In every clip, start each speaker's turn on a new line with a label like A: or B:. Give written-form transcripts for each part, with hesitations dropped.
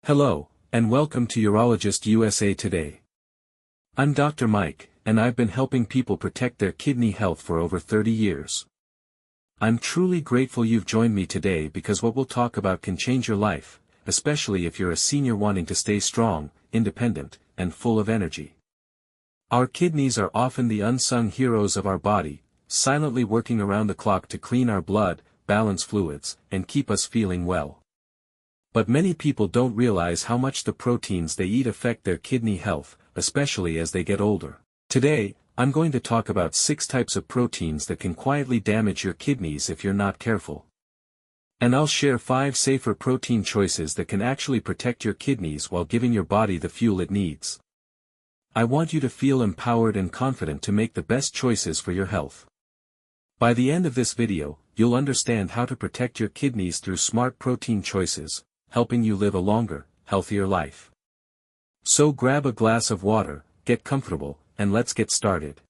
A: Hello, and welcome to Urologist USA Today. I'm Dr. Mike, and I've been helping people protect their kidney health for over 30 years. I'm truly grateful you've joined me today because what we'll talk about can change your life, especially if you're a senior wanting to stay strong, independent, and full of energy. Our kidneys are often the unsung heroes of our body, silently working around the clock to clean our blood, balance fluids, and keep us feeling well. But many people don't realize how much the proteins they eat affect their kidney health, especially as they get older. Today, I'm going to talk about 6 types of proteins that can quietly damage your kidneys if you're not careful. And I'll share 5 safer protein choices that can actually protect your kidneys while giving your body the fuel it needs. I want you to feel empowered and confident to make the best choices for your health. By the end of this video, you'll understand how to protect your kidneys through smart protein choices, helping you live a longer, healthier life. So grab a glass of water, get comfortable, and let's get started.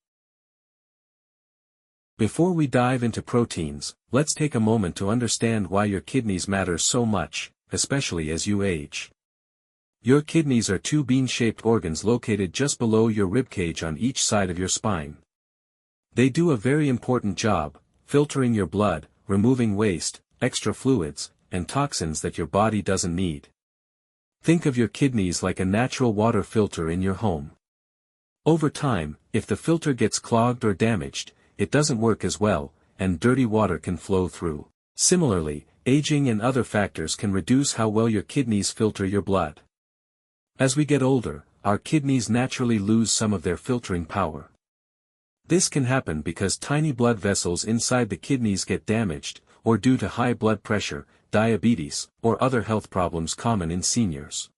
A: Before we dive into proteins, let's take a moment to understand why your kidneys matter so much, especially as you age. Your kidneys are 2 bean-shaped organs located just below your ribcage on each side of your spine. They do a very important job, filtering your blood, removing waste, extra fluids, and toxins that your body doesn't need. Think of your kidneys like a natural water filter in your home. Over time, if the filter gets clogged or damaged, it doesn't work as well, and dirty water can flow through. Similarly, aging and other factors can reduce how well your kidneys filter your blood. As we get older, our kidneys naturally lose some of their filtering power. This can happen because tiny blood vessels inside the kidneys get damaged, or due to high blood pressure, diabetes, or other health problems common in seniors.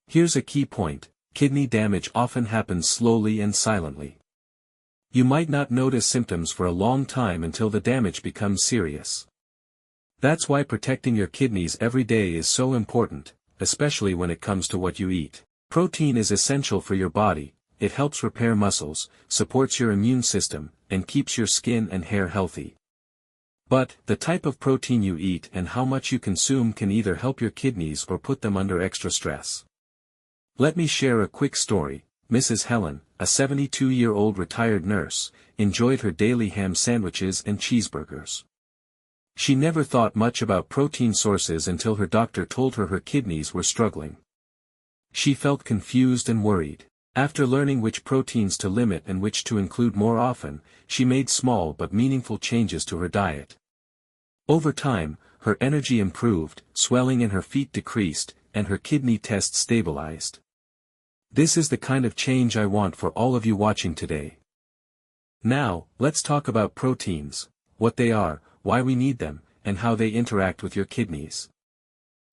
A: Here's a key point: kidney damage often happens slowly and silently. You might not notice symptoms for a long time until the damage becomes serious. That's why protecting your kidneys every day is so important, especially when it comes to what you eat. Protein is essential for your body. It helps repair muscles, supports your immune system, and keeps your skin and hair healthy. But, the type of protein you eat and how much you consume can either help your kidneys or put them under extra stress. Let me share a quick story. Mrs. Helen, a 72-year-old retired nurse, enjoyed her daily ham sandwiches and cheeseburgers. She never thought much about protein sources until her doctor told her her kidneys were struggling. She felt confused and worried. After learning which proteins to limit and which to include more often, she made small but meaningful changes to her diet. Over time, her energy improved, swelling in her feet decreased, and her kidney tests stabilized. This is the kind of change I want for all of you watching today. Now, let's talk about proteins, what they are, why we need them, and how they interact with your kidneys.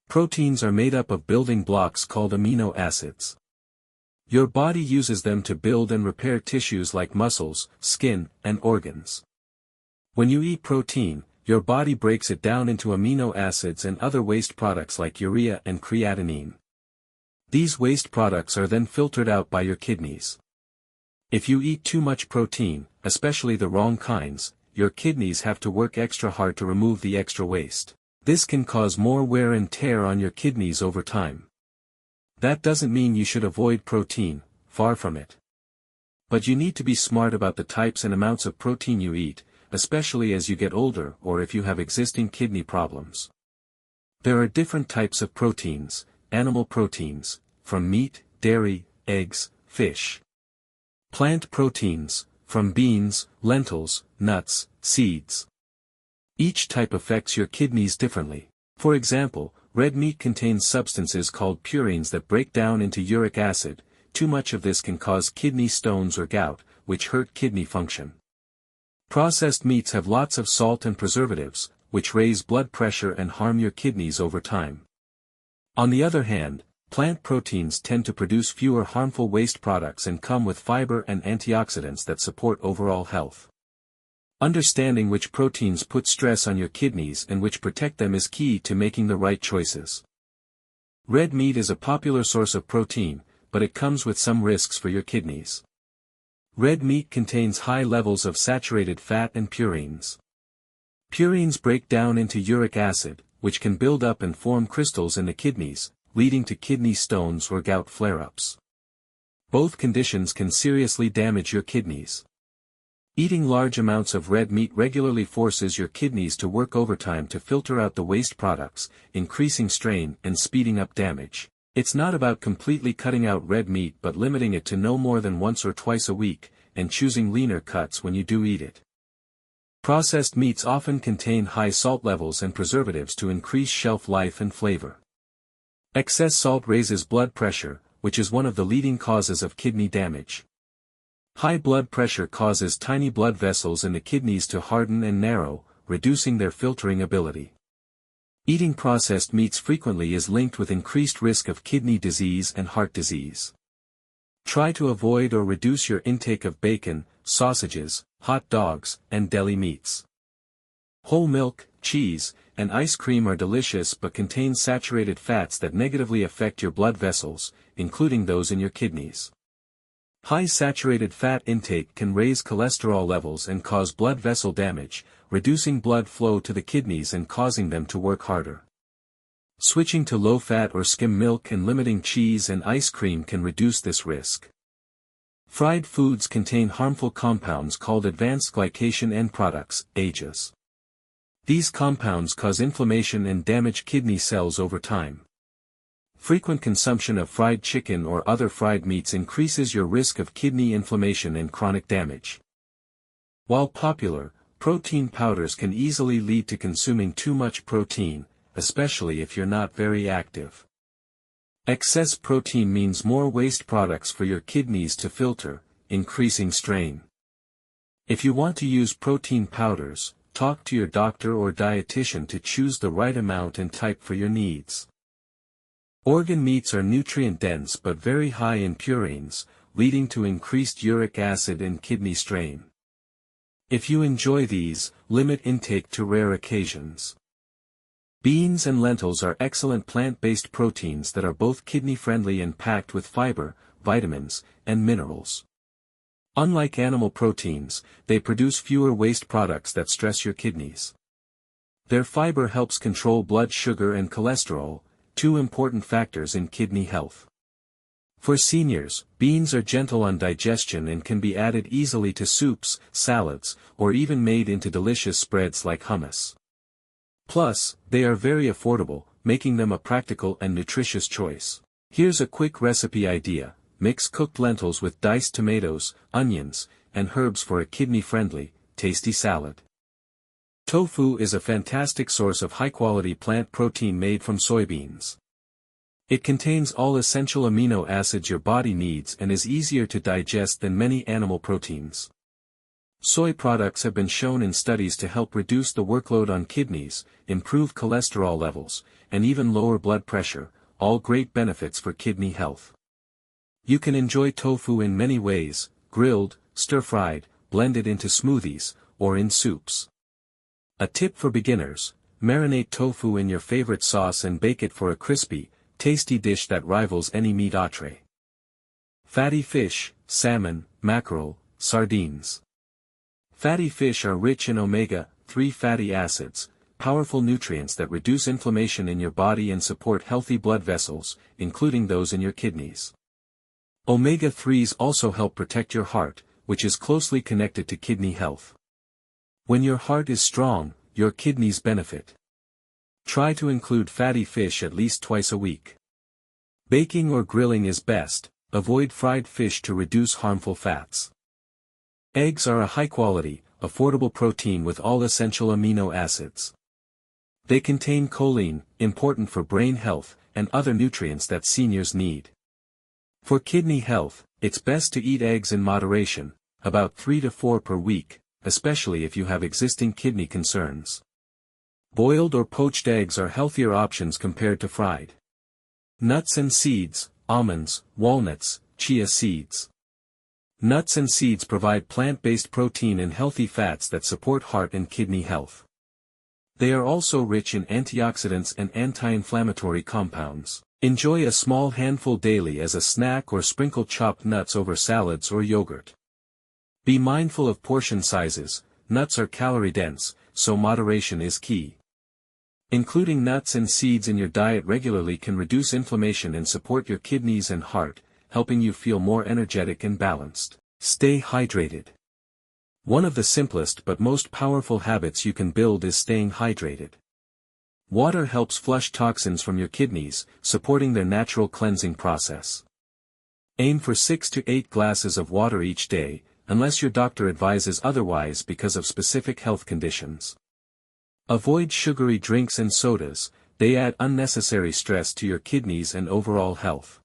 A: Proteins are made up of building blocks called amino acids. Your body uses them to build and repair tissues like muscles, skin, and organs. When you eat protein, your body breaks it down into amino acids and other waste products like urea and creatinine. These waste products are then filtered out by your kidneys. If you eat too much protein, especially the wrong kinds, your kidneys have to work extra hard to remove the extra waste. This can cause more wear and tear on your kidneys over time. That doesn't mean you should avoid protein, far from it. But you need to be smart about the types and amounts of protein you eat, especially as you get older or if you have existing kidney problems. There are different types of proteins: animal proteins, from meat, dairy, eggs, fish. Plant proteins, from beans, lentils, nuts, seeds. Each type affects your kidneys differently. For example, red meat contains substances called purines that break down into uric acid. Too much of this can cause kidney stones or gout, which hurt kidney function. Processed meats have lots of salt and preservatives, which raise blood pressure and harm your kidneys over time. On the other hand, plant proteins tend to produce fewer harmful waste products and come with fiber and antioxidants that support overall health. Understanding which proteins put stress on your kidneys and which protect them is key to making the right choices. Red meat is a popular source of protein, but it comes with some risks for your kidneys. Red meat contains high levels of saturated fat and purines. Purines break down into uric acid, which can build up and form crystals in the kidneys, leading to kidney stones or gout flare-ups. Both conditions can seriously damage your kidneys. Eating large amounts of red meat regularly forces your kidneys to work overtime to filter out the waste products, increasing strain and speeding up damage. It's not about completely cutting out red meat but limiting it to no more than once or twice a week, and choosing leaner cuts when you do eat it. Processed meats often contain high salt levels and preservatives to increase shelf life and flavor. Excess salt raises blood pressure, which is one of the leading causes of kidney damage. High blood pressure causes tiny blood vessels in the kidneys to harden and narrow, reducing their filtering ability. Eating processed meats frequently is linked with increased risk of kidney disease and heart disease. Try to avoid or reduce your intake of bacon, sausages, hot dogs, and deli meats. Whole milk, cheese, and ice cream are delicious but contain saturated fats that negatively affect your blood vessels, including those in your kidneys. High saturated fat intake can raise cholesterol levels and cause blood vessel damage, reducing blood flow to the kidneys and causing them to work harder. Switching to low-fat or skim milk and limiting cheese and ice cream can reduce this risk. Fried foods contain harmful compounds called advanced glycation end products, AGEs. These compounds cause inflammation and damage kidney cells over time. Frequent consumption of fried chicken or other fried meats increases your risk of kidney inflammation and chronic damage. While popular, protein powders can easily lead to consuming too much protein, especially if you're not very active. Excess protein means more waste products for your kidneys to filter, increasing strain. If you want to use protein powders, talk to your doctor or dietitian to choose the right amount and type for your needs. Organ meats are nutrient-dense but very high in purines, leading to increased uric acid and kidney strain. If you enjoy these, limit intake to rare occasions. Beans and lentils are excellent plant-based proteins that are both kidney-friendly and packed with fiber, vitamins, and minerals. Unlike animal proteins, they produce fewer waste products that stress your kidneys. Their fiber helps control blood sugar and cholesterol, two important factors in kidney health. For seniors, beans are gentle on digestion and can be added easily to soups, salads, or even made into delicious spreads like hummus. Plus, they are very affordable, making them a practical and nutritious choice. Here's a quick recipe idea: mix cooked lentils with diced tomatoes, onions, and herbs for a kidney-friendly, tasty salad. Tofu is a fantastic source of high-quality plant protein made from soybeans. It contains all essential amino acids your body needs and is easier to digest than many animal proteins. Soy products have been shown in studies to help reduce the workload on kidneys, improve cholesterol levels, and even lower blood pressure, all great benefits for kidney health. You can enjoy tofu in many ways: grilled, stir-fried, blended into smoothies, or in soups. A tip for beginners: marinate tofu in your favorite sauce and bake it for a crispy, tasty dish that rivals any meat entree. Fatty fish, salmon, mackerel, sardines. Fatty fish are rich in omega-3 fatty acids, powerful nutrients that reduce inflammation in your body and support healthy blood vessels, including those in your kidneys. Omega-3s also help protect your heart, which is closely connected to kidney health. When your heart is strong, your kidneys benefit. Try to include fatty fish at least twice a week. Baking or grilling is best. Avoid fried fish to reduce harmful fats. Eggs are a high-quality, affordable protein with all essential amino acids. They contain choline, important for brain health, and other nutrients that seniors need. For kidney health, it's best to eat eggs in moderation, about 3 to 4 per week, especially if you have existing kidney concerns. Boiled or poached eggs are healthier options compared to fried. Nuts and seeds, almonds, walnuts, chia seeds. Nuts and seeds provide plant-based protein and healthy fats that support heart and kidney health. They are also rich in antioxidants and anti-inflammatory compounds. Enjoy a small handful daily as a snack or sprinkle chopped nuts over salads or yogurt. Be mindful of portion sizes. Nuts are calorie-dense, so moderation is key. Including nuts and seeds in your diet regularly can reduce inflammation and support your kidneys and heart, helping you feel more energetic and balanced. Stay hydrated. One of the simplest but most powerful habits you can build is staying hydrated. Water helps flush toxins from your kidneys, supporting their natural cleansing process. Aim for 6 to 8 glasses of water each day, unless your doctor advises otherwise because of specific health conditions. Avoid sugary drinks and sodas, they add unnecessary stress to your kidneys and overall health.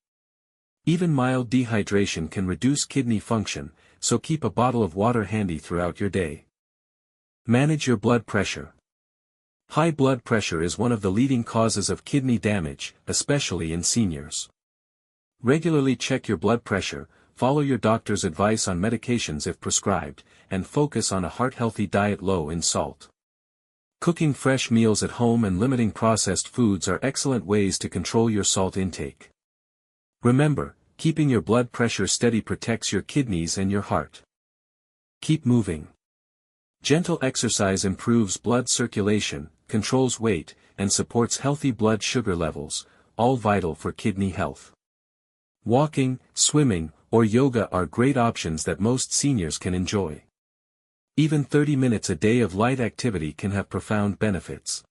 A: Even mild dehydration can reduce kidney function, so keep a bottle of water handy throughout your day. Manage your blood pressure. High blood pressure is one of the leading causes of kidney damage, especially in seniors. Regularly check your blood pressure, follow your doctor's advice on medications if prescribed, and focus on a heart-healthy diet low in salt. Cooking fresh meals at home and limiting processed foods are excellent ways to control your salt intake. Remember, keeping your blood pressure steady protects your kidneys and your heart. Keep moving. Gentle exercise improves blood circulation, controls weight, and supports healthy blood sugar levels, all vital for kidney health. Walking, swimming, or yoga are great options that most seniors can enjoy. Even 30 minutes a day of light activity can have profound benefits.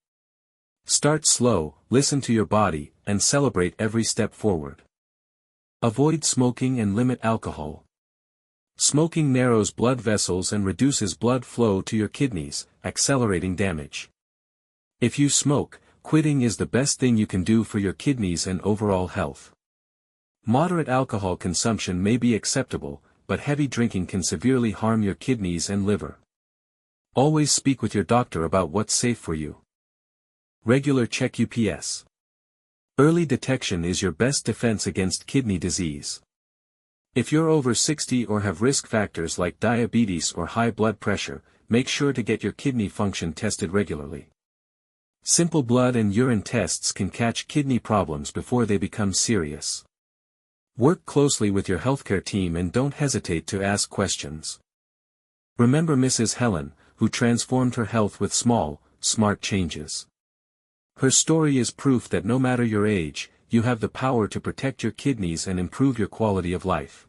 A: Start slow, listen to your body, and celebrate every step forward. Avoid smoking and limit alcohol. Smoking narrows blood vessels and reduces blood flow to your kidneys, accelerating damage. If you smoke, quitting is the best thing you can do for your kidneys and overall health. Moderate alcohol consumption may be acceptable, but heavy drinking can severely harm your kidneys and liver. Always speak with your doctor about what's safe for you. Regular check UPS. Early detection is your best defense against kidney disease. If you're over 60 or have risk factors like diabetes or high blood pressure, make sure to get your kidney function tested regularly. Simple blood and urine tests can catch kidney problems before they become serious. Work closely with your healthcare team and don't hesitate to ask questions. Remember Mrs. Helen, who transformed her health with small, smart changes. Her story is proof that no matter your age, you have the power to protect your kidneys and improve your quality of life.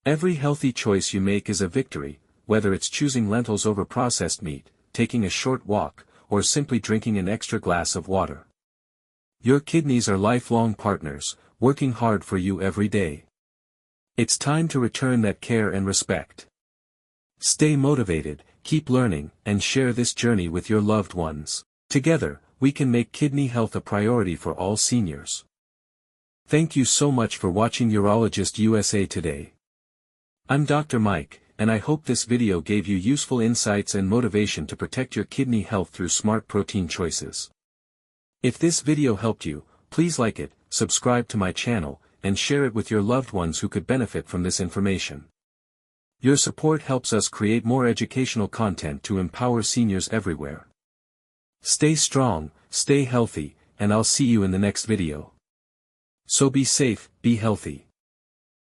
A: Every healthy choice you make is a victory, whether it's choosing lentils over processed meat, taking a short walk, or simply drinking an extra glass of water. Your kidneys are lifelong partners, working hard for you every day. It's time to return that care and respect. Stay motivated, keep learning, and share this journey with your loved ones. Together, we can make kidney health a priority for all seniors. Thank you so much for watching Urologist USA today. I'm Dr. Mike, and I hope this video gave you useful insights and motivation to protect your kidney health through smart protein choices. If this video helped you, please like it, subscribe to my channel, and share it with your loved ones who could benefit from this information. Your support helps us create more educational content to empower seniors everywhere. Stay strong, stay healthy, and I'll see you in the next video. So be safe, be healthy.